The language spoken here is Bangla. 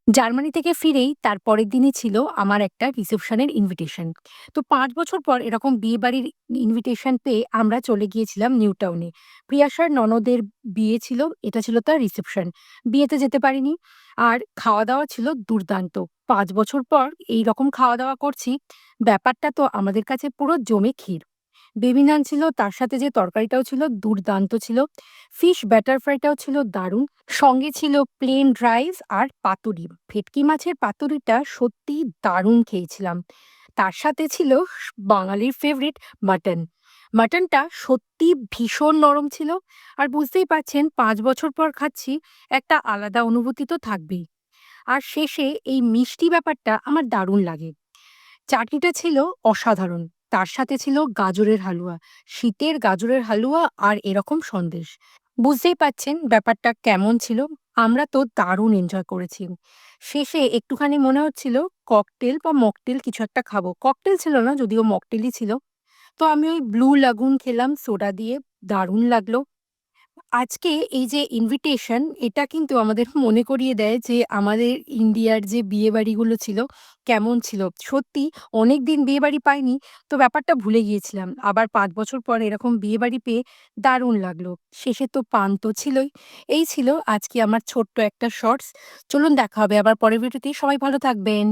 জার্মানি থেকে ফিরেই তার পরের দিনই ছিল আমার একটা রিসেপশনের ইনভিটেশন। তো ৫ বছর পর এরকম বিয়েবাড়ির ইনভিটেশন পেয়ে আমরা চলে গিয়েছিলাম নিউ টাউনে। প্রিয়াসার ননদের বিয়ে ছিল, এটা ছিল তার রিসেপশন। বিয়েতে যেতে পারিনি। আর খাওয়া-দাওয়া ছিল দুর্দান্ত। ৫ বছর পর এইরকম খাওয়া-দাওয়া করছি, ব্যাপারটা তো আমাদের কাছে পুরো জমে ক্ষীর। বেবি নান ছিল, তার সাথে যে তরকারিটাও ছিল দুর্দান্ত ছিল। ফিশ ব্যাটার ফ্রাইটাও ছিল দারুণ। সঙ্গে ছিল প্লেন রাইস আর পাতুরি। ভেটকি মাছের পাতুরিটা সত্যিই দারুণ খেয়েছিলাম। তার সাথে ছিল বাঙালির ফেভারিট মাটন। মাটনটা সত্যিই ভীষণ নরম ছিল। আর বুঝতেই পারছেন ৫ বছর পর খাচ্ছি, একটা আলাদা অনুভূতি তো থাকবেই। আর শেষে এই মিষ্টি ব্যাপারটা আমার দারুণ লাগে। চাটনিটা ছিল অসাধারণ। তার সাথে ছিল গাজরের হালুয়া। শীতের গাজরের হালুয়া আর এরকম সন্দেশ। বুঝতেই পারছেন ব্যাপারটা কেমন ছিল। আমরা তো দারুণ এনজয় করেছি। শেষে একটুখানি মনে হচ্ছিল ককটেল বা মকটেল কিছু একটা খাবো। ককটেল ছিল না, যদিও মকটেলই ছিল। তো আমি ওই ব্লু লাগুন খেলাম সোডা দিয়ে, দারুণ লাগলো। আজকে এই যে ইনভিটেশন, এটা কিন্তু আমাদের মনে করিয়ে দেয় যে আমাদের ইন্ডিয়ার যে বিয়েবাড়িগুলো ছিল কেমন ছিল। সত্যি অনেকদিন বিয়েবাড়ি পাইনি, তো ব্যাপারটা ভুলে গিয়েছিলাম। আবার ৫ বছর পর এরকম বিয়েবাড়ি পেয়ে দারুণ লাগলো। শেষে তো পান তো ছিলই। এই ছিল আজকে আমার ছোট্ট একটা শর্টস। চলুন দেখা হবে আবার পরের ভিডিওতে। সবাই ভালো থাকবেন।